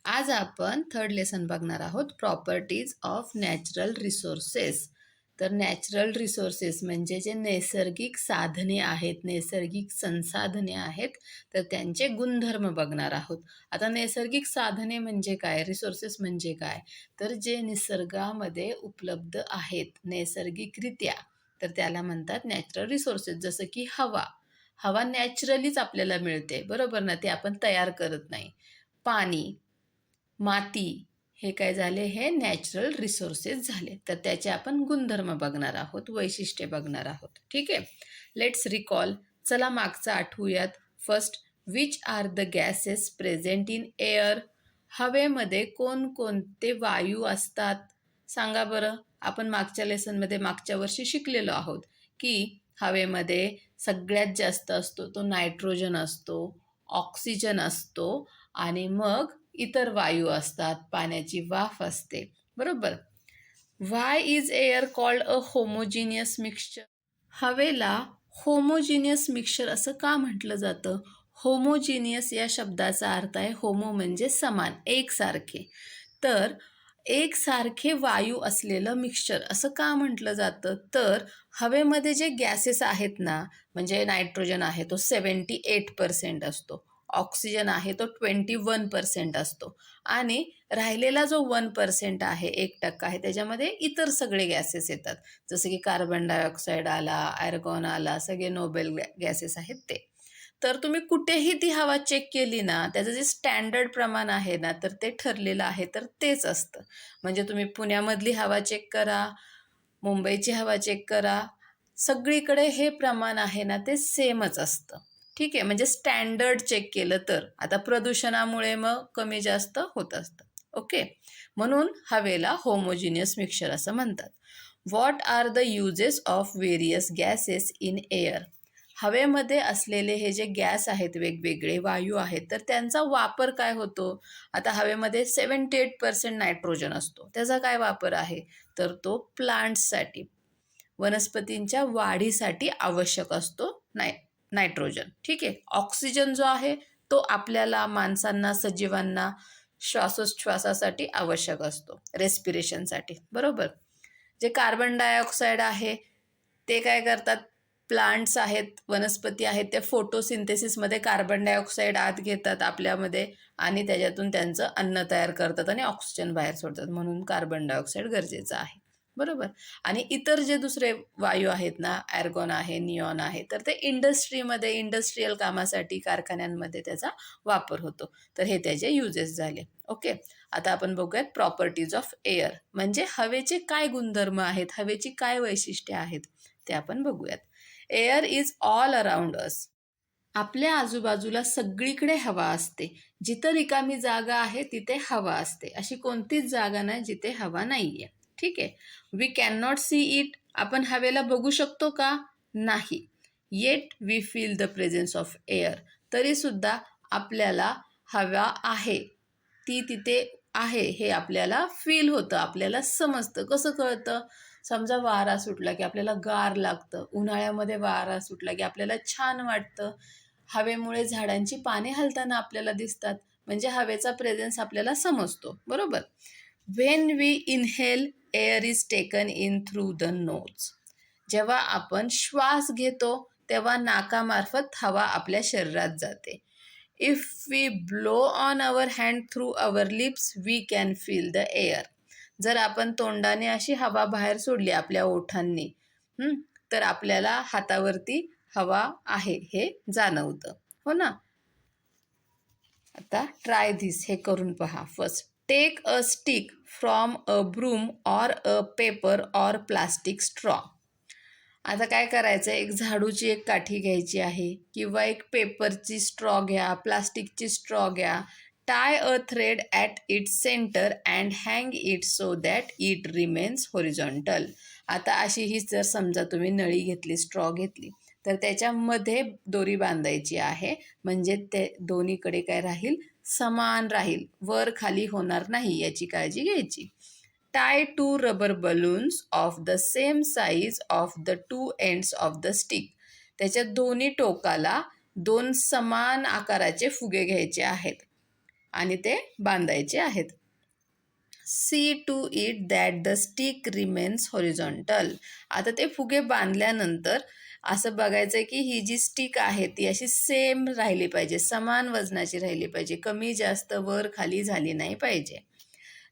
आज आपण third lesson बघणार आहोत, प्रॉपर्टीज ऑफ नॅचरल रिसोर्सेस. तर नॅचरल रिसोर्सेस म्हणजे जे नैसर्गिक साधने आहेत, नैसर्गिक संसाधने आहेत, तर त्यांचे गुणधर्म बघणार आहोत. आता नैसर्गिक साधने म्हणजे काय, रिसोर्सेस म्हणजे काय, तर जे निसर्गामध्ये उपलब्ध आहेत नैसर्गिकरित्या, तर त्याला म्हणतात नॅचरल रिसोर्सेस. जसं की हवा. हवा नॅचरलीच आपल्याला मिळते, बरोबर ना, ते आपण तयार करत नाही. पाणी, माती, हे काय झाले, हे नॅचरल रिसोर्सेस झाले. तर त्याचे आपण गुणधर्म बघणार आहोत, वैशिष्ट्ये बघणार आहोत. ठीक आहे, लेट्स रिकॉल. चला मागचं आठवूयात. First, which are the gases present in air. हवेमध्ये कोणकोणते वायू असतात सांगा बरं. आपण मागच्या लेसनमध्ये मागच्या वर्षी शिकलेलो आहोत की हवेमध्ये सगळ्यात जास्त असतो तो नायट्रोजन असतो, ऑक्सिजन असतो, आणि मग इतर वायू असतात, पाण्याची वाफ असते, बरोबर. Why is air called a homogeneous mixture. हवेला होमोजिनियस मिक्सचर असं का म्हटलं जातं? होमोजिनियस या शब्दाचा अर्थ आहे, होमो म्हणजे समान, एकसारखे. तर एकसारखे वायू असलेलं मिक्सचर असं का म्हटलं जातं? तर हवेमध्ये जे गॅसेस आहेत ना, म्हणजे नायट्रोजन आहे तो 78% असतो, ऑक्सिजन आहे तो 21% असतो, आणि राहिलेला जो 1% आहे, 1% आहे, त्याच्यामध्ये इतर सगळे गॅसेस येतात. जसं की कार्बन डायऑक्साईड आला, आर्गॉन आला, सगळे नोबेल गॅसेस आहेत ते. तर तुम्ही कुठेही ती हवा चेक केली ना, त्याचं जे स्टँडर्ड प्रमाण आहे ना, तर ते ठरलेलं आहे, तर तेच असतं. म्हणजे तुम्ही पुण्यामधली हवा चेक करा, मुंबईची हवा चेक करा, सगळीकडे हे प्रमाण आहे ना, ते सेमच असतं. ठीक आहे, म्हणजे स्टँडर्ड चेक केलं तर. आता प्रदूषणामुळे मग कमी जास्त होत असतं. ओके, म्हणून हवेला होमोजिनियस मिक्सचर असं म्हणतात. What are the uses of various gases in air. हवेमध्ये असलेले हे जे गॅस आहेत, वेगवेगळे वायू आहेत, तर त्यांचा वापर काय होतो? आता हवेमध्ये 78% नायट्रोजन असतो, त्याचा काय वापर आहे? तर तो प्लांट्ससाठी, वनस्पतींच्या वाढीसाठी आवश्यक असतो नायट्रोजन. ठीक आहे. ऑक्सिजन जो आहे तो आपल्याला, माणसांना, सजीवांना श्वासोच्छ्वासासाठी आवश्यक असतो, रेस्पिरेशनसाठी, बरोबर. जे कार्बन डायऑक्साईड आहे ते काय करतात, प्लांट्स आहेत, वनस्पती आहेत, ते फोटोसिंथेसिसमध्ये कार्बन डायऑक्साईड आत घेतात आपल्यामध्ये, आणि त्याच्यातून त्यांचं अन्न तयार करतात आणि ऑक्सिजन बाहेर सोडतात, म्हणून कार्बन डायऑक्साईड गरजेचं आहे, बरोबर. आणि इतर जे दुसरे वायू आहेत ना, ॲर्गॉन आहे, निऑन आहे, तर ते इंडस्ट्रीमध्ये, इंडस्ट्रीयल कामासाठी, कारखान्यांमध्ये त्याचा वापर होतो. तर हे त्याचे युजेस झाले. ओके, आता आपण बघूयात प्रॉपर्टीज ऑफ एअर, म्हणजे हवेचे काय गुणधर्म आहेत, हवेची काय वैशिष्ट्ये आहेत, ते आपण बघूयात. Air is all around us. आपल्या आजूबाजूला सगळीकडे हवा असते. जिथं रिकामी जागा आहे तिथे हवा असते. अशी कोणतीच जागा नाही जिथे हवा नाहीये. ठीक आहे. We can not see it. आपण हवेला बघू शकतो का? नाही. Yet we feel the presence of air. तरी सुद्धा आपल्याला हवा आहे, ती तिथे आहे, हे आपल्याला फील होतं, आपल्याला समजतं. कसं कळतं? समजा वारा सुटला की आपल्याला गार लागतं, उन्हाळ्यामध्ये वारा सुटला की आपल्याला छान वाटतं, हवेमुळे झाडांची पाने हलताना आपल्याला दिसतात, म्हणजे हवेचा प्रेझेन्स आपल्याला समजतो, बरोबर. When we inhale, air is taken in through the nose. जेव्हा आपण श्वास घेतो तेव्हा नाकामार्फत हवा आपल्या शरीरात जाते. If we blow on our hand through our lips, we can feel the air. जर आपण तोंडाने अशी हवा बाहेर सोडली आपल्या ओठांनी, तर आपल्याला हातावरती हवा आहे हे जाणवतं, हो ना. आता ट्राय धिस, हे करून पहा. First, take a stick from a broom or a paper or plastic straw. आता काय करायचं आहे, एक झाडूची एक काठी घ्यायची आहे, किंवा एक पेपरची स्ट्रॉ घ्या, प्लास्टिकची स्ट्रॉ घ्या. Tie a thread at its centre and hang it so that it remains horizontal. आता अशी ही जर समजा तुम्ही नळी घेतली, स्ट्रॉ घेतली, तर त्याच्यामध्ये दोरी बांधायची आहे, म्हणजे ते दोन्हीकडे काय राहील, समान राहील, वर खाली होणार नाही, याची काळजी घ्यायची. Tie two rubber balloons of the same size of the two ends of the stick. त्याच्या दोन्ही टोकाला दोन समान आकाराचे फुगे घ्यायचे आहेत. आणि ते बांधायचे आहेत. See to it that the stick remains horizontal. आता ते फुगे बांधल्यानंतर असं बघायचं आहे की ही जी स्टिक आहे ती अशी सेम राहिली पाहिजे, समान वजनाची राहिली पाहिजे, कमी जास्त वर खाली झाली नाही पाहिजे.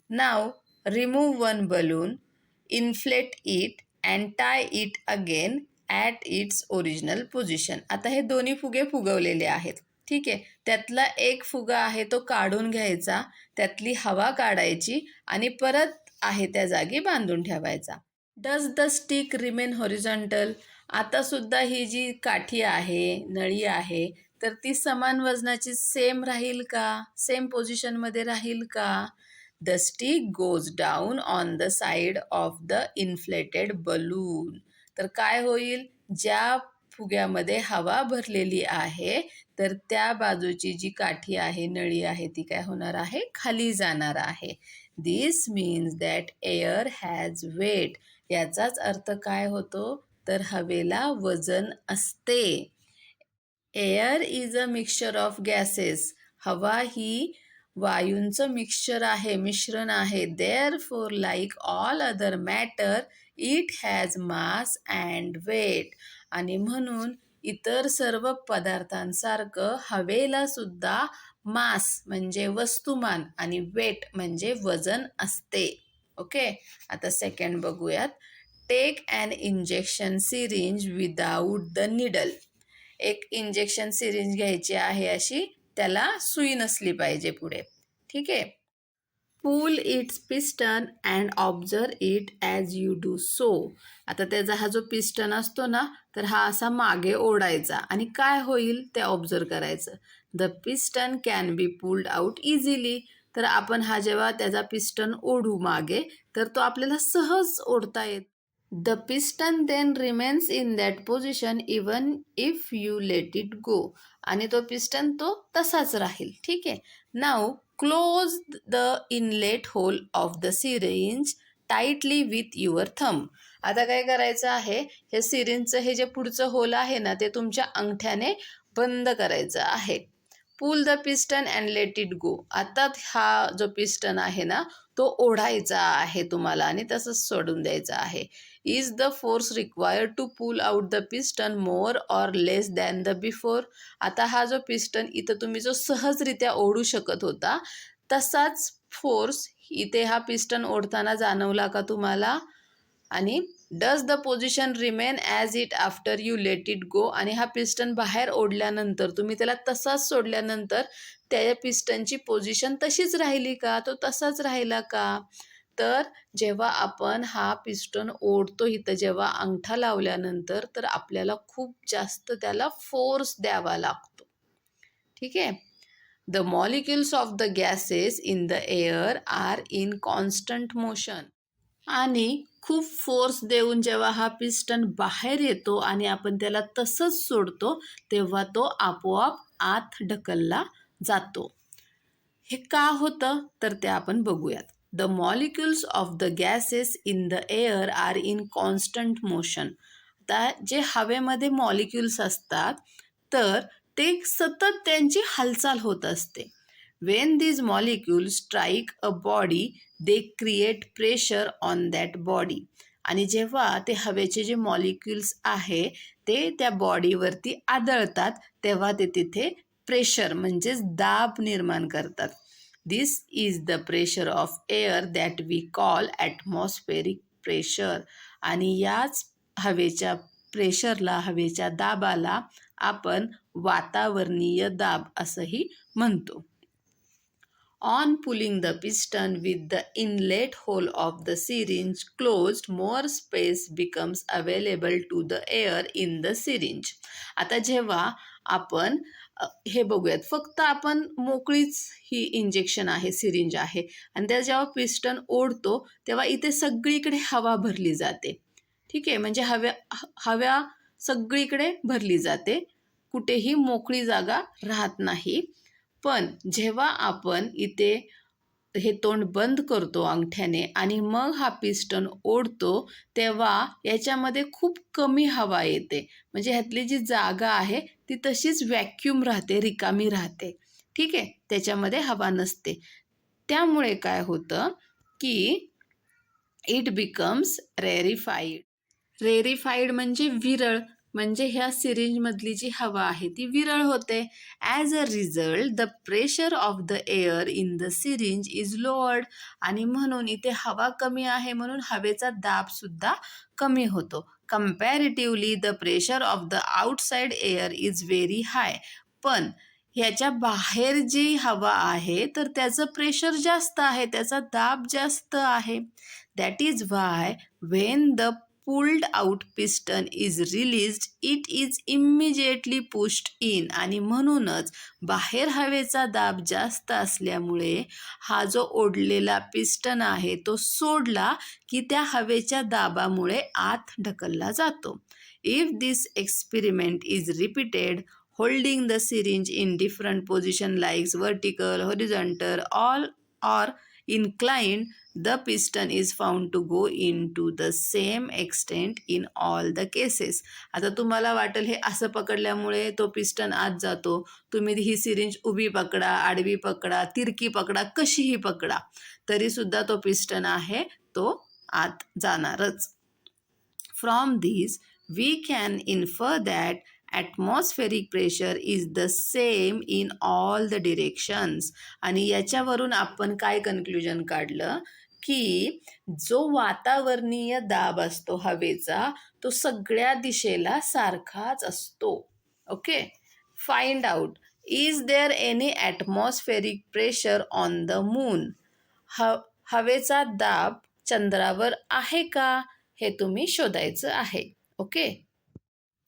Now remove one balloon, inflate it and tie it again at its original position. आता हे दोन्ही फुगे फुगवलेले आहेत, ठीक आहे. त्यातला एक फुगा आहे तो काढून घ्यायचा, त्यातली हवा काढायची आणि परत आहे त्या जागी बांधून ठेवायचा. Does the stick remain horizontal. आता सुद्धा ही जी काठी आहे, नळी आहे, तर ती समान वजनाची सेम राहील का, सेम पोझिशनमध्ये राहील का. The stick goes down on the side of the inflated balloon. तर काय होईल, ज्या फुग्यामध्ये हवा भरलेली आहे तर त्या बाजूची जी काठी आहे, नळी आहे, ती काय होणार आहे, खाली जाणार आहे. This means that air has weight. याचाच अर्थ काय होतो, तर हवेला वजन असते. Air is a mixture of gases. हवा ही वायूंचं मिक्सचर आहे, मिश्रण आहे. Therefore like all other matter it has mass and weight. आणि म्हणून इतर सर्व पदार्थांसारखं हवेला सुद्धा मास म्हणजे वस्तुमान आणि वेट म्हणजे वजन असते. ओके, आता सेकंड बघूयात. Take an injection syringe without the needle. एक इंजेक्शन सिरिंज घ्यायची आहे अशी, त्याला सुई नसली पाहिजे पुढे, ठीक आहे. Pull its piston and observe it as you do so. आता त्याचा हा जो पिस्टन असतो ना, तर हा असा मागे ओढायचा आणि काय होईल ते ऑब्झर्व करायचं. The piston can be pulled out easily. तर आपण हा जेव्हा त्याचा पिस्टन ओढू मागे, तर तो आपल्याला सहज ओढता येतो. The piston then remains in that position even if you let it go. आणि तो पिस्टन तो तसाच राहील, ठीक आहे. Now close the inlet hole of the syringe tightly with your thumb. आता काय करायचं आहे, हे सिरिंजचं हे जे पुढचं होल आहे ना, ते तुमच्या अंगठ्याने बंद करायचं आहे. Pull the piston and let it go. आता हा जो पिस्टन आहे ना, तो ओढायचा आहे तुम्हाला आणि तसंच सोडून द्यायचा आहे. Is the force required to pull out the piston more or less than the before. आता हा जो पिस्टन इथं तुम्ही जो सहजरित्या ओढू शकत होता, तसाच फोर्स इथे हा पिस्टन ओढताना जाणवला का तुम्हाला. आणि does the position remain as it after you let it go. आणि हा पिस्टन बाहेर ओढल्यानंतर, तुम्ही त्याला तसाच सोडल्यानंतर त्या पिस्टनची पोझिशन तशीच राहिली का, तो तसाच राहिला का. तर जेव्हा आपण हा पिस्टन ओढतो इथं, जेव्हा अंगठा लावल्यानंतर, तर आपल्याला खूप जास्त त्याला फोर्स द्यावा लागतो, ठीक आहे. The molecules of the gases in the air are in constant motion. आणि खूप फोर्स देऊन जेव्हा हा पिस्टन बाहेर येतो आणि आपण त्याला तसंच सोडतो, तेव्हा तो आपोआप आत ढकलला जातो. हे का होतं, तर ते आपण बघूयात. The molecules of the gases in the air are in constant motion. आता जे हवेमध्ये मॉलिक्युल्स असतात, तर ते सतत त्यांची हालचाल होत असते. Wien these molecules strike a body, they create pressure on that body. आणि जेव्हा ते हवेचे जे मॉलिक्युल्स आहे ते त्या बॉडीवरती आदळतात, तेव्हा ते तिथे प्रेशर म्हणजेच दाब निर्माण करतात. This is the pressure of air that we call atmospheric pressure. आणि याच हवेच्या प्रेशरला, हवेच्या दाबाला आपण वातावरणीय दाब असंही म्हणतो. On pulling the piston with the inlet hole of the syringe closed, more space becomes available to the air in the syringe. आता जेव्हा आपण हे बघूयात, फक्त आपण मोकळीच ही इंजेक्शन आहे, सिरिंज आहे, आणि त्या जेव्हा पिस्टन ओढतो तेव्हा इथे सगळीकडे हवा भरली जाते, ठीक आहे. म्हणजे हवा सगळीकडे भरली जाते, कुठेही मोकळी जागा राहत नाही. पण जेव्हा आपण इथे हे तोंड बंद करतो अंगठ्याने आणि मग हा पिस्टन ओढतो, तेव्हा याच्यामध्ये खूप कमी हवा येते. म्हणजे ह्यातली जी जागा आहे ती तशीच व्हॅक्यूम राहते, रिकामी राहते. ठीक आहे, त्याच्यामध्ये हवा नसते. त्यामुळे काय होतं की इट बिकम्स रेरिफाईड. रेरिफाईड म्हणजे विरळ, म्हणजे ह्या सिरिंजमधली जी हवा आहे ती विरळ होते. As a result the pressure of the air in the syringe is lowered. आणि म्हणून इथे हवा कमी आहे म्हणून हवेचा दाबसुद्धा कमी होतो. Comparatively the pressure of the outside air is very high. पण ह्याच्या बाहेर जी हवा आहे तर त्याचं प्रेशर जास्त आहे, त्याचा दाब जास्त आहे. That is why when the pulled out piston is released it is immediately pushed in. आणि म्हणूनच बाहेर हवेचा दाब जास्त असल्यामुळे हा जो ओढलेला पिस्टन आहे तो सोडला की त्या हवेच्या दाबामुळे आत ढकलला जातो. If this experiment is repeated holding the syringe in different position like vertical, horizontal, all or inclined, the piston is found to go into the same extent in all the cases. आता तुम्हाला वाटेल हे असं पकडल्यामुळे तो piston आत जातो. तुम्ही ही syringe उभी पकडा, आडवी पकडा, तिरकी पकडा, कशीही पकडा, तरी सुद्धा तो पिस्टन आहे तो आत जाणारच. From these we can infer that atmospheric pressure is the same in all the directions. आणि याच्यावरून आपण काय कन्क्ल्युजन काढलं की जो वातावरणीय दाब असतो हवेचा तो सगळ्या दिशेला सारखाच असतो. Okay, find out, is there any atmospheric pressure on the moon. हवेचा दाब चंद्रावर आहे का हे तुम्ही शोधायचं आहे. ओके,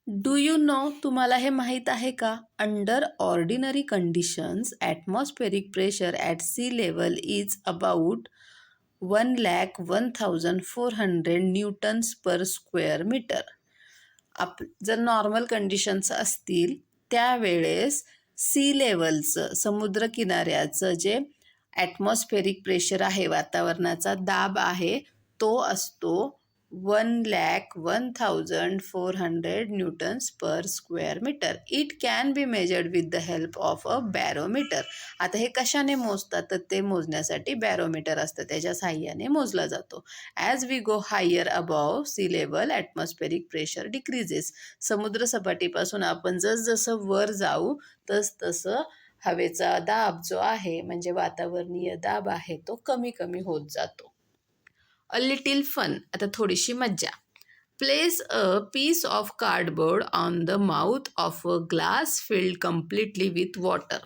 डू यू नो, तुम्हाला हे माहीत आहे का? Under ordinary conditions atmospheric pressure at sea level is about 1,01,400 newtons per square metre. जर नॉर्मल कंडिशन्स असतील त्यावेळेस सी लेवलचं, समुद्रकिनाऱ्याचं जे ॲटमॉस्फेरिक प्रेशर आहे, वातावरणाचा दाब आहे, तो असतो 1,01,400 newtons per square metre. It can be measured with the help of a barometer. आता हे कशाने मोजतात? तर ते मोजण्यासाठी बॅरोमीटर असतं, त्याच्या साहाय्याने मोजला जातो. As we go higher above sea level atmospheric pressure decreases. समुद्रसपाटीपासून आपण जसजसं वर जाऊ तसतसं हवेचा दाब जो आहे, म्हणजे वातावरणीय दाब आहे, तो कमी कमी होत जातो. अ लिटिल फन, आता थोडीशी मज्जा. Place a piece of cardboard on the mouth of a glass filled completely with water.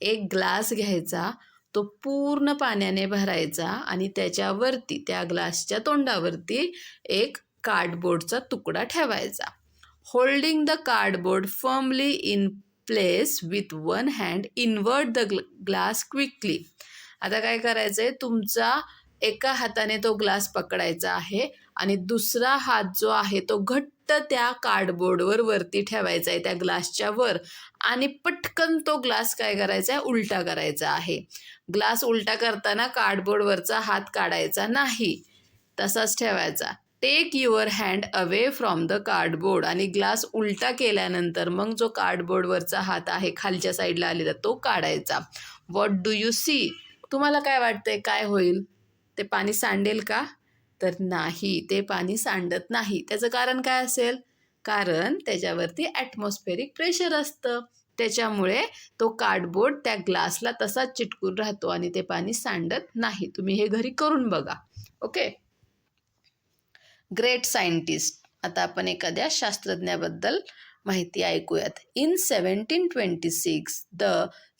एक ग्लास घ्यायचा, तो पूर्ण पाण्याने भरायचा आणि त्याच्यावरती, त्या ग्लासच्या तोंडावरती एक कार्डबोर्डचा तुकडा ठेवायचा. Holding the cardboard firmly in place with one hand, invert the glass quickly. आता काय करायचं आहे, तुमचा एका हाताने तो ग्लास पकडायचा आहे आणि दुसरा हात जो आहे तो घट्ट त्या कार्डबोर्डवर वरती ठेवायचा आहे, त्या ग्लासच्या वर, आणि पटकन तो ग्लास काय करायचा आहे, उलटा करायचा आहे. ग्लास उलटा करताना कार्डबोर्डवरचा हात काढायचा नाही, तसाच ठेवायचा. Take your hand away from the cardboard. आणि ग्लास उलटा केल्यानंतर मग जो कार्डबोर्डवरचा हात आहे खालच्या साईडला आलेला तो काढायचा. What do you see? तुम्हाला काय वाटतंय काय होईल? ते पाणी सांडेल का? तर नाही, ते पाणी सांडत नाही. त्याचं कारण काय असेल? कारण त्याच्यावरती ॲटमॉस्फेरिक प्रेशर असतं, त्याच्यामुळे तो कार्डबोर्ड त्या ग्लासला तसाच चिटकून राहतो आणि ते पाणी सांडत नाही. तुम्ही हे घरी करून बघा. Okay, great scientist. आता आपण एखाद्या शास्त्रज्ञाबद्दल माहिती ऐकूयात. In 1726 the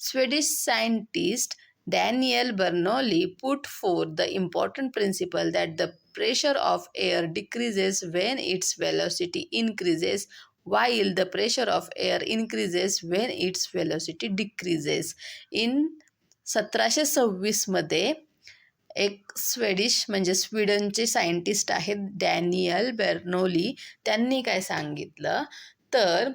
Swedish scientist Daniel Bernoulli put forth the important principle that the pressure of air decreases when its velocity increases, while the pressure of air increases when its velocity decreases. In 1726 मध्ये एक Swedish म्हणजे स्वीडनचे scientist आहेत Daniel बेर्नोली, त्यांनी काय सांगितलं तर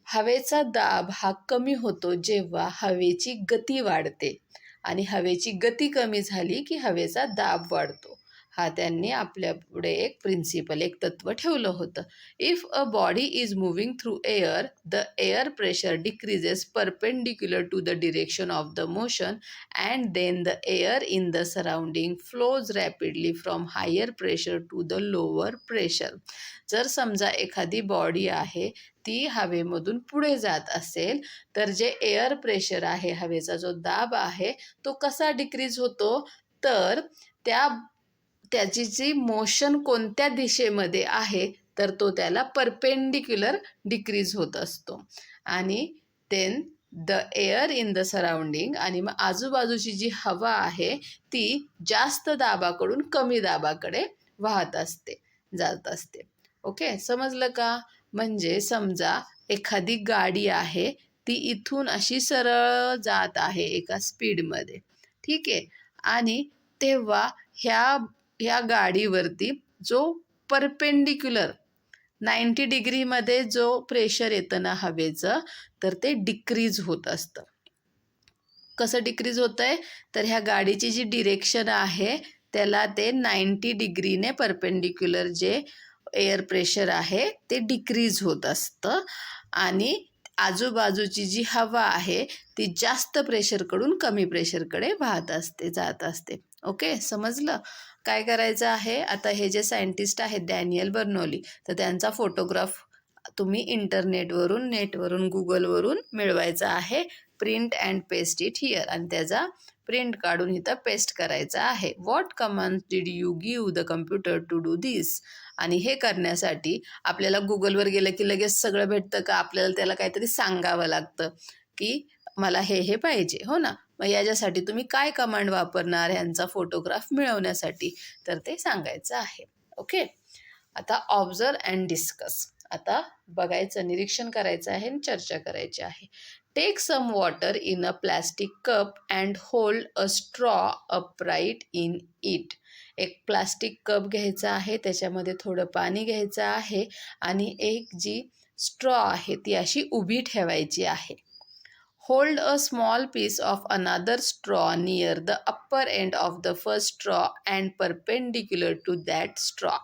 हवेचा दाब हा कमी होतो जेव्हा हवेची गती वाढते, आणि हवेची गती कमी झाली की हवेचा दाब वाढतो. हा त्यांनी आपल्या पुढे एक प्रिन्सिपल, एक तत्व ठेवलं होतं. If a body is moving through air, the air pressure decreases perpendicular to the direction of the motion and then the air in the surrounding flows rapidly from higher pressure to the lower pressure. जर समजा एखादी body आहे ती हवेमधून पुढे जात असेल, तर जे एअर प्रेशर आहे, हवेचा जो दाब आहे, तो कसा डिक्रीज होतो, तर त्याची जी मोशन कोणत्या दिशेमध्ये आहे, तर तो त्याला परपेंडिक्युलर डिक्रीज होत असतो. आणि then the air in the surrounding, आणि मग आजूबाजूची जी हवा आहे ती जास्त दाबाकडून कमी दाबाकडे वाहत असते, जात असते. ओके, समजलं का? म्हणजे समजा एखादी गाडी आहे, ती इथून अशी सरळ जात आहे एका स्पीडमध्ये, ठीक आहे. आणि तेव्हा ह्या गाडीवरती जो परपेंडिक्युलर 90 डिग्रीमध्ये जो प्रेशर येतं ना हवेचं, तर ते डिक्रीज होत असतं. कसं डिक्रीज होतं आहे, तर ह्या गाडीची जी डिरेक्शन आहे त्याला ते 90 डिग्रीने परपेंडिक्युलर जे एअर प्रेशर आहे ते डिक्रीज होत असतं. आणि आजूबाजूची जी हवा आहे ती जास्त प्रेशरकडून कमी प्रेशरकडे वाहत असते, जात असते. ओके, समजलं? काय करायचं आहे आता, हे जे सायंटिस्ट आहेत डॅनियल बर्नौली, तर त्यांचा फोटोग्राफ तुम्ही इंटरनेटवरून, नेटवरून, गुगलवरून मिळवायचा आहे. Print and paste it here, आणि त्याचा प्रिंट काढून इथं पेस्ट करायचा आहे. What commands did you give the computer to do this? आणि हे करण्यासाठी आपल्याला गुगलवर गेलं की लगेच सगळं भेटतं का? आपल्याला त्याला काहीतरी सांगावं लागतं की मला हे पाहिजे, हो ना? मग याच्यासाठी तुम्ही काय कमांड वापरणार ह्यांचा फोटोग्राफ मिळवण्यासाठी, तर ते सांगायचं आहे. ओके, आता ऑब्झर्व अँड डिस्कस. आता बघायचं, निरीक्षण करायचं आहे आणि चर्चा करायची आहे. Take some water in a plastic cup and hold a straw upright in it. एक प्लास्टिक कप घ्यायचा आहे, त्याच्यामध्ये थोडं पाणी घ्यायचं आहे आणि एक जी स्ट्रॉ आहे ती अशी उभी ठेवायची आहे. Hold a small piece of another straw near the upper end of the first straw and perpendicular to that straw.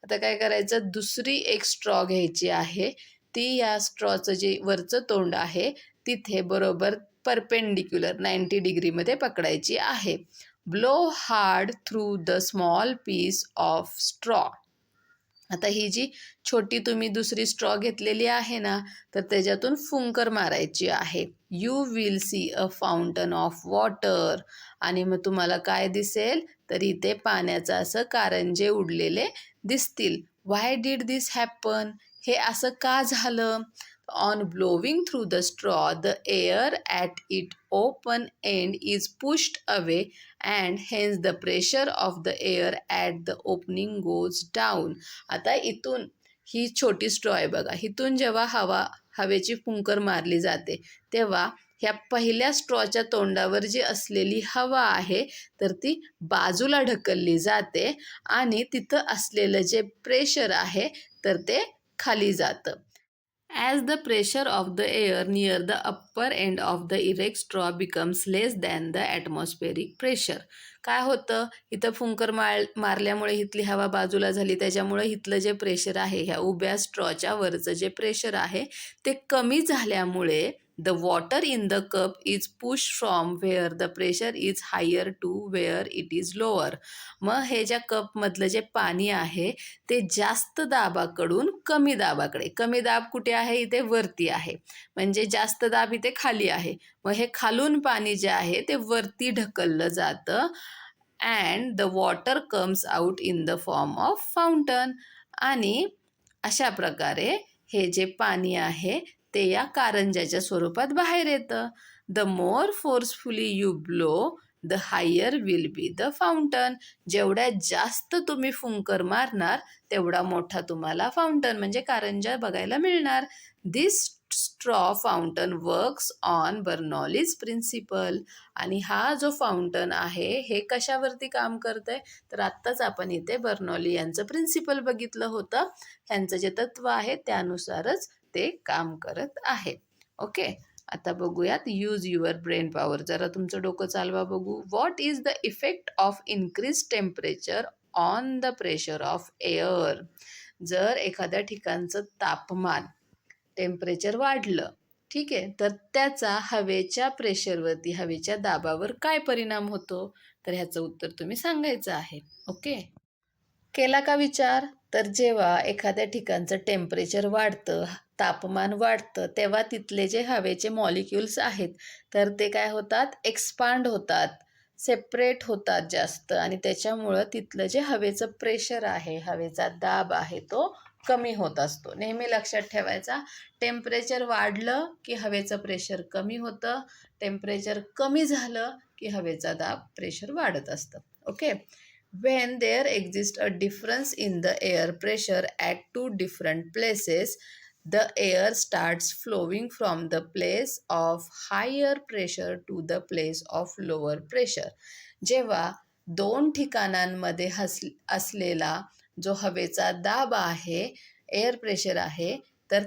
आता काय करायचं, दुसरी एक स्ट्रॉ घ्यायची आहे, ती या स्ट्रॉचं जे वरचं तोंड आहे तिथे बरोबर परपेंडिक्युलर 90 डिग्रीमध्ये पकडायची आहे. Blow hard through the small piece of straw. आता ही जी छोटी तुम्ही दुसरी स्ट्रॉ घेतलेली आहे ना, तर त्याच्यातून फुंकर मारायची आहे. You will see a fountain of water. आणि मग तुम्हाला काय दिसेल, तर इथे पाण्याचं असं कारंजे उडलेले दिसतील. Why did this happen? हे असं का झालं? On blowing through the straw the air at it open end is pushed away and hence the pressure of the air at the opening goes down. आता इथून ही छोटी स्ट्रॉ आहे बघा, इथून जेव्हा हवेची फुंकर मारली जाते तेव्हा ह्या पहिल्या स्ट्रॉच्या तोंडावर जी असलेली हवा आहे तर ती बाजूला ढकलली जाते आणि तिथं असलेलं जे प्रेशर आहे तर ते खाली जातं. As the pressure of the air near the upper end of the erect straw becomes less than the atmospheric pressure. काय होतं, इथं फुंकर मारल्यामुळे इथली हवा बाजूला झाली, त्याच्यामुळे इथलं जे प्रेशर आहे, ह्या उभ्या स्ट्रॉच्या वरचं जे प्रेशर आहे ते कमी झाल्यामुळे the water in the cup is push from where the pressure is higher to where it is lower. मग हे ज्या कपमधलं जे पाणी आहे ते जास्त दाबाकडून कमी दाबाकडे, कमी दाब कुठे आहे, इथे वरती आहे, म्हणजे जास्त दाब इथे खाली आहे. मग हे खालून पाणी जे आहे ते वरती ढकललं जातं and the water comes out in the form of fountain. आणि अशा प्रकारे हे जे पाणी आहे ते या कारंजाच्या स्वरूपात बाहेर येतं. The more forcefully you blow the higher will be the fountain. जेवढ्या जास्त तुम्ही फुंकर मारणार तेवढा मोठा तुम्हाला फाउंटन म्हणजे कारंजा बघायला मिळणार. This straw fountain works on Bernoulli's principle. आणि हा जो फाउंटन आहे हे कशावरती काम करत आहे, तर आत्ताच आपण इथे बर्नौली यांचं प्रिन्सिपल बघितलं होतं. ह्यांचं जे तत्व आहे त्यानुसारच ते काम करत आहे. ओके, आता बघूयात यूज युअर ब्रेन पॉवर. जरा तुमचं डोकं चालवा बघू. What is the effect of increase temperature on the pressure of air. जर एखाद्या ठिकाणचं तापमान टेम्परेचर वाढलं, ठीक आहे, तर त्याचा हवेच्या प्रेशरवरती, हवेच्या दाबावर काय परिणाम होतो? तर ह्याचं उत्तर तुम्ही सांगायचं आहे. ओके, केला का विचार? तर जेव्हा एखाद्या ठिकाणचं टेम्परेचर वाढतं, तापमान वाढतं, तेव्हा तिथले जे हवेचे मॉलिक्युल्स आहेत, तर ते काय होतात? एक्सपांड होतात, सेपरेट होतात जास्त, आणि त्याच्यामुळं तिथलं जे हवेचं प्रेशर आहे, हवेचा दाब आहे, तो कमी होत असतो. नेहमी लक्षात ठेवायचा, टेम्परेचर वाढलं की हवेचं प्रेशर कमी होतं, टेम्परेचर कमी झालं की हवेचा दाब, प्रेशर वाढत असतं. Okay. When there exists a difference in the air pressure at two different places, the air starts flowing from the place of higher pressure to the place of lower pressure. जेव्हा दोन ठिकाणांमध्ये असलेला जो हवेचा दाब आहे, एअर प्रेशर आहे, तर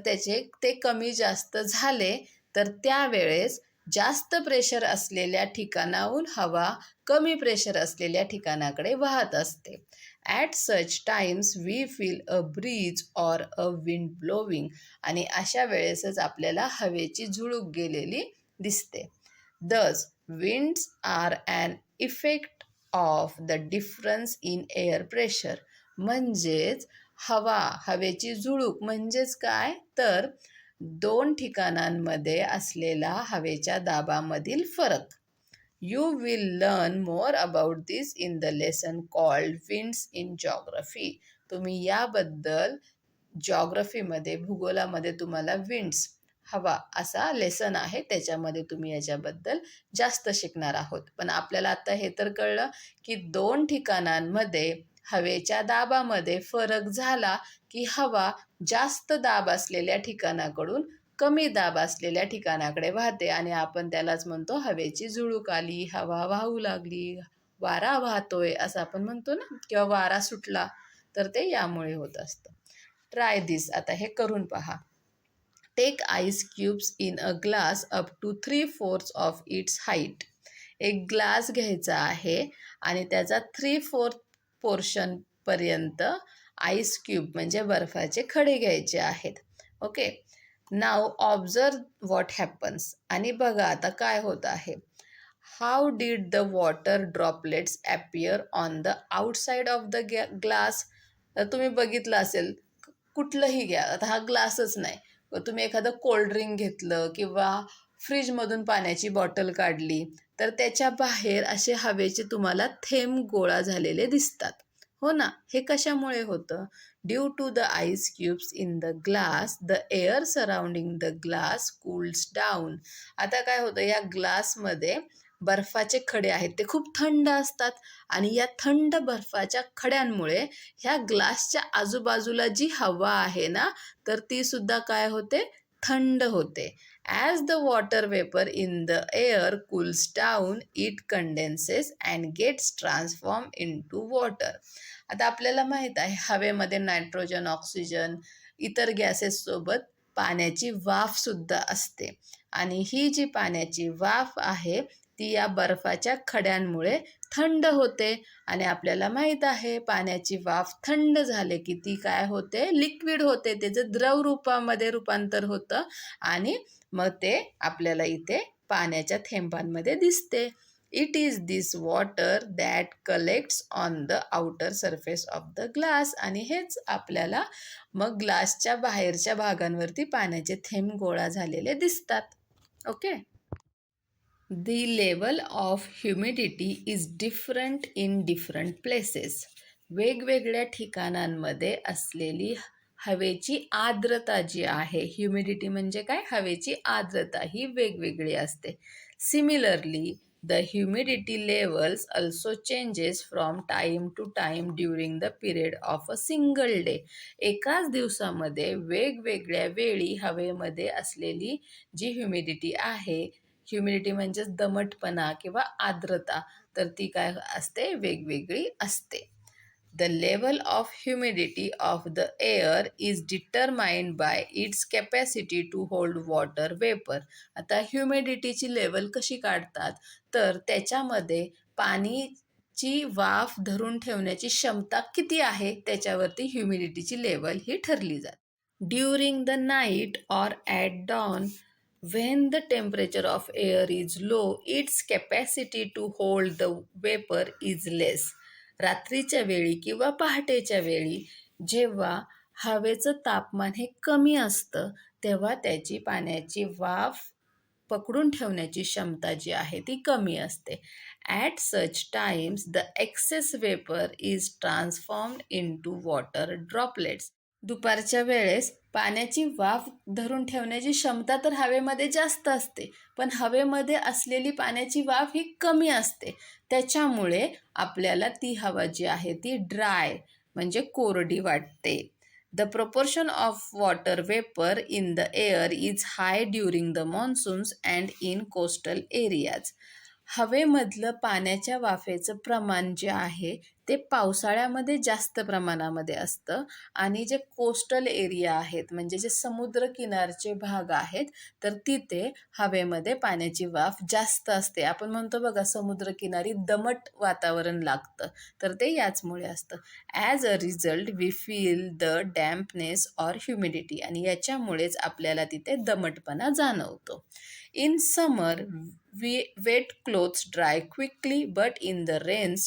ते कमी जास्त झाले, तर त्यावेळेस जास्त प्रेशर असलेल्या ठिकाणाहून हवा कमी प्रेशर असलेल्या ठिकाणाकडे वाहत असते. At such times we feel a breeze or a wind blowing. आणि अशा वेळेसच आपल्याला हवेची झुळूक गेलेली दिसते. दस winds are an effect of the difference in air pressure. म्हणजेच हवेची झुळूक म्हणजेच काय? तर दोन ठिकाणांमध्ये असलेला हवेच्या दाबामधील फरक. You will learn more about this in the lesson called Winds in Geography. तुम्ही याबद्दल जॉग्रफीमध्ये, भूगोलामध्ये तुम्हाला विंड्स, हवा असा लेसन आहे, त्याच्यामध्ये तुम्ही याच्याबद्दल जास्त शिकणार आहोत. पण आपल्याला आता हे तर कळलं की दोन ठिकाणांमध्ये हवेच्या दाबामध्ये फरक झाला की हवा जास्त दाब असलेल्या ठिकाणाकडून कमी दाब असलेल्या ठिकाणाकडे वाहते, आणि आपण त्यालाच म्हणतो हवेची झुळूक आली, हवा वाहू लागली, वारा वाहतोय असं आपण म्हणतो ना, किंवा वारा सुटला, तर ते यामुळे होत असतं. ट्राय दिस, आता हे करून पहा. Take ice cubes in a glass up to 3/4 of its height. एक ग्लास घ्यायचा आहे आणि त्याचा 3/4 पोर्शनपर्यंत आईस क्यूब म्हणजे बर्फाचे खडे घ्यायचे आहेत. Okay, now observe what happens. आणि बघा आता काय होत आहे. How did the water droplets appear on the outside of the glass. तर तुम्ही बघितलं असेल, कुठलंही घ्या, आता हा ग्लासच नाही, तुम्ही एखादं कोल्ड्रिंक घेतलं किंवा फ्रीजमधून पाण्याची बॉटल काढली, तर त्याच्या बाहेर असे हवेचे तुम्हाला थेंब गोळा झालेले दिसतात, हो ना? हे कशामुळे होतं? Due to the ice cubes in the glass, the air surrounding the glass cools down. आता काय होतं, या ग्लासमध्ये बर्फाचे खडे आहेत, ते खूप थंड असतात, आणि या थंड बर्फाच्या खड्यांमुळे ह्या ग्लासच्या आजूबाजूला जी हवा आहे ना, तर ती सुद्धा काय होते? थंड होते. As the water vapour in the air cools down, it condenses and gets transform in to water. आता आपल्याला माहीत आहे, हवेमध्ये नायट्रोजन, ऑक्सिजन, इतर गॅसेससोबत पाण्याची वाफसुद्धा असते, आणि ही जी पाण्याची वाफ आहे, ती या बर्फाच्या खड्यांमुळे थंड होते. आणि आपल्याला माहीत आहे, पाण्याची वाफ थंड झाले की ती काय होते? लिक्विड होते, त्याचं द्रव रूपामध्ये रूपांतर होतं, आणि मग ते आपल्याला इथे पाण्याच्या थेंबांमध्ये दिसते. It is this water that collects on the outer surface of the glass. आणि हेच आपल्याला मग ग्लासच्या बाहेरच्या भागांवरती पाण्याचे थेंब गोळा झालेले दिसतात. Okay. The level of humidity is different in different places. वेगवेगळ्या ठिकाणांमध्ये असलेली हवेची आर्द्रता जी आहे, ह्युमिडिटी म्हणजे काय? हवेची आर्द्रता ही वेगवेगळी असते. Similarly, the humidity levels also changes from time to time during the period of a single day. एकाच दिवसामध्ये वेगवेगळ्या वेळी हवेमध्ये असलेली जी ह्युमिडिटी आहे, ह्युमिडिटी म्हणजेच दमटपणा किंवा आर्द्रता, तर ती काय असते? वेगवेगळी असते. The level of humidity of the air is determined by its capacity to hold water vapour. आता ह्युमिडिटीची लेवल कशी काढतात? तर त्याच्यामध्ये पाणी ची वाफ धरून ठेवण्याची क्षमता किती आहे त्याच्यावरती ह्युमिडिटीची लेवल ही ठरली जाते. During the night or at dawn, when the temperature of air is low, its capacity to hold the vapor is less. रात्रीच्या वेळी किंवा पहाटेच्या वेळी जेव्हा हवेचं तापमान हे कमी असतं तेव्हा त्याची पाण्याची वाफ पकडून ठेवण्याची क्षमता जी आहे ती कमी असते. At such times the excess vapour is transformed into water droplets. दुपारच्या वेळेस पाण्याची वाफ धरून ठेवण्याची क्षमता तर हवेमध्ये जास्त असते, पण हवेमध्ये असलेली पाण्याची वाफ ही कमी असते. त्याच्यामुळे आपल्याला ती हवा जी आहे ती ड्राय म्हणजे कोरडी वाटते. The proportion of water vapour in the air is high during the monsoons and in coastal areas. हवेमधलं पाण्याच्या वाफेचं प्रमाण जे आहे ते पावसाळ्यामध्ये जास्त प्रमाणामध्ये असतं आणि जे कोस्टल एरिया आहेत म्हणजे जे समुद्रकिनारचे भाग आहेत तर तिथे हवेमध्ये पाण्याची वाफ जास्त असते. आपण म्हणतो बघा समुद्रकिनारी दमट वातावरण लागतं तर ते याचमुळे असतं. As a result we feel the dampness or humidity आणि याच्यामुळेच आपल्याला तिथे दमटपणा जाणवतो. In summer, wet clothes dry quickly, but in the rains,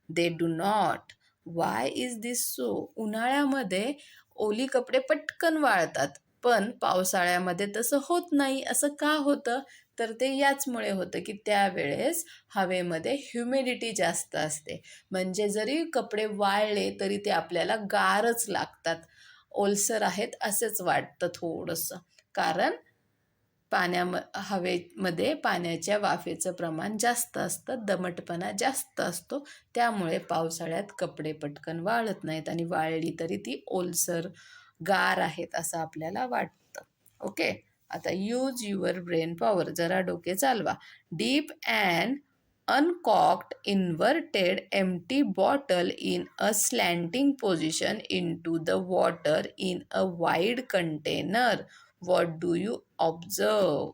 they do not. Why is this so? उन्हाळ्यामध्ये ओली कपडे पटकन वाळतात, पण पावसाळ्यामध्ये तसं होत नाही. असं का होतं? तर ते याचमुळे होतं की त्यावेळेस हवेमध्ये ह्युमिडिटी जास्त असते. म्हणजे जरी कपडे वाळले तरी ते आपल्याला गारच लागतात. ओलसर आहेत असेच वाटतं थोडंसं. कारण हवेमध्ये पाण्याच्या वाफेचं प्रमाण जास्त असतं, दमटपणा जास्त असतो. त्यामुळे पावसाळ्यात कपडे पटकन वाळत नाहीत आणि वाळली तरी ती ओलसर गार आहेत असं आपल्याला वाटतं. ओके, आता यूज युअर ब्रेन पॉवर. जरा डोके चालवा. Dip and uncorked inverted empty bottle in a slanting position into the water in a wide container. What do you observe?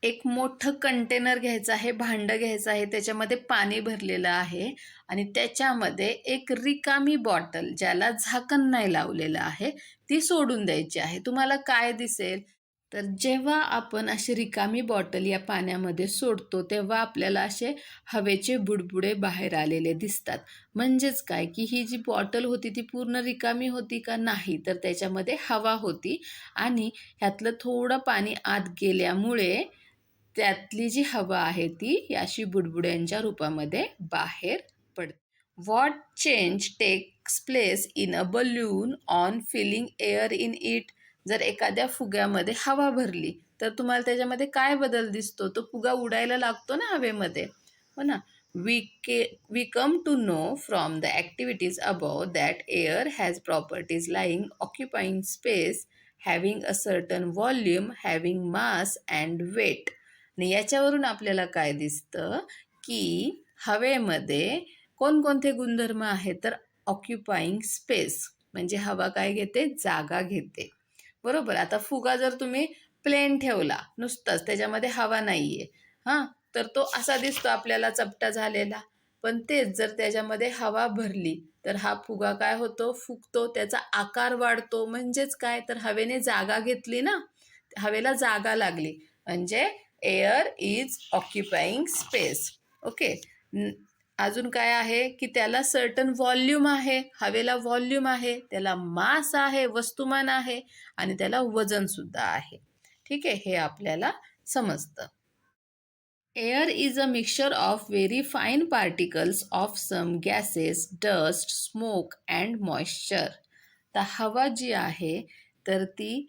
एक मोठं कंटेनर घ्यायचं आहे, भांडं घ्यायचं आहे, त्याच्यामध्ये पाणी भरलेलं आहे आणि त्याच्यामध्ये एक रिकामी बॉटल ज्याला झाकण नाही लावलेलं आहे ती सोडून द्यायची आहे. तुम्हाला काय दिसेल? तर जेव्हा आपण अशी रिकामी बॉटल या पाण्यामध्ये सोडतो तेव्हा आपल्याला असे हवेचे बुडबुडे बाहेर आलेले दिसतात. म्हणजेच काय की ही जी बॉटल होती ती पूर्ण रिकामी होती का? नाही, तर त्याच्यामध्ये हवा होती आणि ह्यातलं थोडं पाणी आत गेल्यामुळे त्यातली जी हवा आहे ती अशी बुडबुड्यांच्या रूपामध्ये बाहेर पडते. What change takes place in a balloon on filling air in it? जर एखाद्या फुग्यामध्ये हवा भरली तर तुम्हाला त्याच्यामध्ये काय बदल दिसतो? तो फुगा उडायला लागतो ना हवेमध्ये, हो ना. We come to know from the activities above that air has properties lying occupying space, having a certain volume, having mass and weight. आणि याच्यावरून आपल्याला काय दिसतं की हवेमध्ये कोणकोणते गुणधर्म आहेत? तर ऑक्युपाईंग स्पेस म्हणजे हवा काय घेते? जागा घेते. बरोबर. आता फुगा जर तुम्ही प्लेन ठेवला नुसताच त्याच्यामध्ये हवा नाहीये हां तर तो असा दिसतो आपल्याला चपटा झालेला. पण तेच जर त्याच्यामध्ये हवा भरली तर हा फुगा काय होतो? फुगतो, त्याचा आकार वाढतो. म्हणजेच काय? तर हवेने जागा घेतली ना, हवेला जागा लागली म्हणजे air is occupying space. Okay. अजून काय आहे की त्याला सर्टन व्हॉल्यूम आहे, हवेला व्हॉल्यूम आहे, त्याला मास आहे, वस्तुमान आहे आणि त्याला वजन सुद्धा आहे. ठीक आहे, हे आपल्याला समजतं. Air is a mixture of very fine particles of some gases, dust, smoke and moisture. तर हवा जी आहे तर ती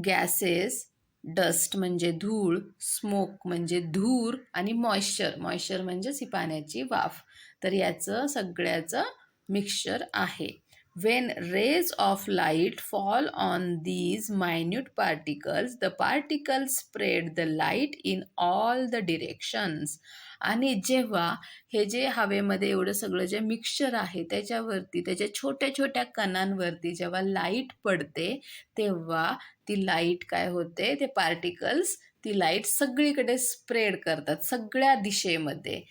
गॅसेस, डस्ट म्हणजे धूळ, स्मोक म्हणजे धूर आणि मॉइश्चर, मॉइश्चर म्हणजेच ही पाण्याची वाफ, तर याचं सगळ्याचं मिक्सचर आहे. When rays of light fall on these minute particles, the particles spread the light in all the directions. आणि जेव्हा हे जे हवेमध्ये एवढं सगळं जे मिक्सचर आहे त्याच्यावरती त्याच्या छोट्या छोट्या कणांवरती जेव्हा लाईट पडते तेव्हा ती लाईट काय होते? ते पार्टिकल्स ती लाईट सगळीकडे स्प्रेड करतात, सगळ्या दिशेमध्ये.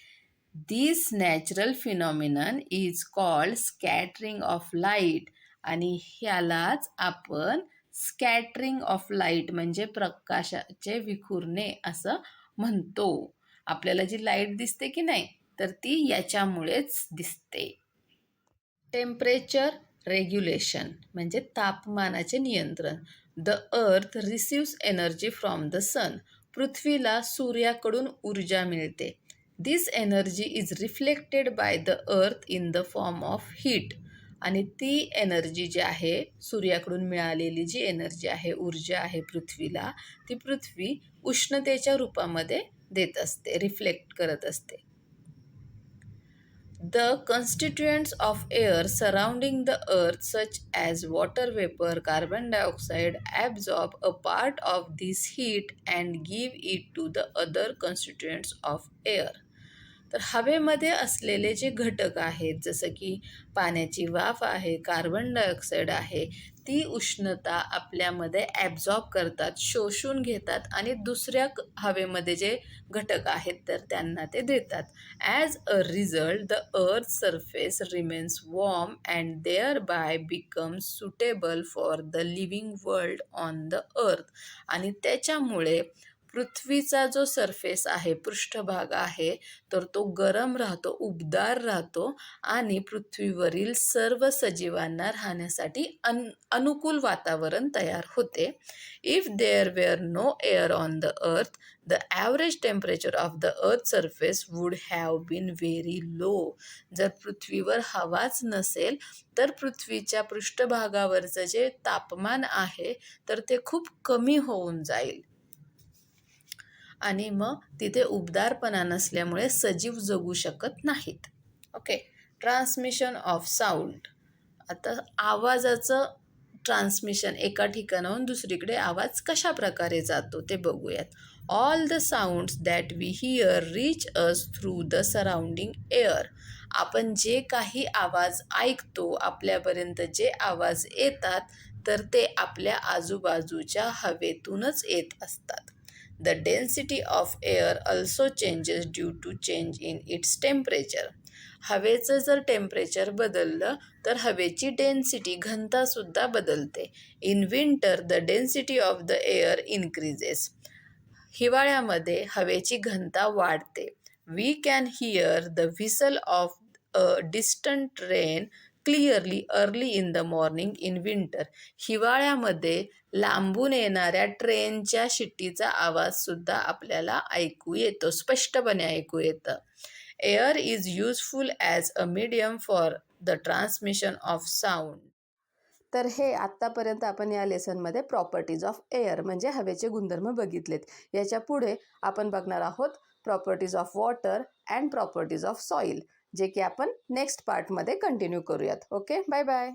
This natural phenomenon is called scattering of light आणि ह्यालाच आपण स्कॅटरिंग ऑफ लाईट म्हणजे प्रकाशाचे विखुरणे असं म्हणतो. आपल्याला जी लाईट दिसते की नाही तर ती याच्यामुळेच दिसते. टेम्परेचर रेग्युलेशन म्हणजे तापमानाचे नियंत्रण. The earth receives energy from the sun. पृथ्वीला सूर्याकडून ऊर्जा मिळते. This energy is reflected by the earth in the form of heat. आणि ती एनर्जी जी आहे सूर्याकडून मिळालेली जी एनर्जी आहे ऊर्जा आहे पृथ्वीला ती पृथ्वी उष्णतेच्या रूपामध्ये देत असते रिफ्लेक्ट करत असते. The constituents of air surrounding the earth such as water vapor, carbon dioxide absorb a part of this heat and give it to the other constituents of air. तर हवेमध्ये असलेले जे घटक आहेत जसं की पाण्याची वाफ आहे, कार्बन डायऑक्साईड आहे, ती उष्णता आपल्यामध्ये ॲब्झॉर्ब करतात, शोषून घेतात आणि दुसऱ्या हवेमध्ये जे घटक आहेत तर त्यांना ते देतात. As a result the earth surface remains warm and thereby becomes suitable for the living world on the earth. आणि त्याच्यामुळे पृथ्वीचा जो सरफेस आहे पृष्ठभाग आहे तर तो गरम राहतो, उबदार राहतो आणि पृथ्वीवरील सर्व सजीवांना राहण्यासाठी अनुकूल वातावरण तयार होते. If there were no air on the earth the average temperature of the earth surface would have been very low. जर पृथ्वीवर हवाच नसेल तर पृथ्वीच्या पृष्ठभागावरचं जे तापमान आहे तर ते खूप कमी होऊन जाईल आणि मग तिथे उबदारपणा नसल्यामुळे सजीव जगू शकत नाहीत. ओके. Transmission of sound. आता आवाजाचं ट्रान्समिशन एका ठिकाणाहून दुसरीकडे आवाज कशा प्रकारे जातो ते बघूयात. All the sounds that we hear reach us through the surrounding air. आपण जे काही आवाज ऐकतो आपल्यापर्यंत जे आवाज येतात तर ते आपल्या आजूबाजूच्या हवेतूनच येत असतात. The density of air also changes due to change in its temperature. हवेचं जर टेम्परेचर बदललं तर हवेची डेन्सिटी घनतासुद्धा बदलते. In winter the density of the air increases. हिवाळ्यामध्ये हवेची घनता वाढते. We can hear the whistle of a distant train clearly early in the morning in winter. हिवाळ्यामध्ये लांबून येणाऱ्या ट्रेनच्या शिट्टीचा आवाजसुद्धा आपल्याला ऐकू येतो, स्पष्टपणे ऐकू येतं. Air is useful as a medium for the transmission of sound. तर हे आत्तापर्यंत आपण या लेसनमध्ये प्रॉपर्टीज ऑफ एअर म्हणजे हवेचे गुणधर्म बघितलेत. याच्या पुढे आपण बघणार आहोत properties of water and properties of soil जे की आपण नेक्स्ट पार्टमध्ये कंटिन्यू करूयात. Okay, bye bye.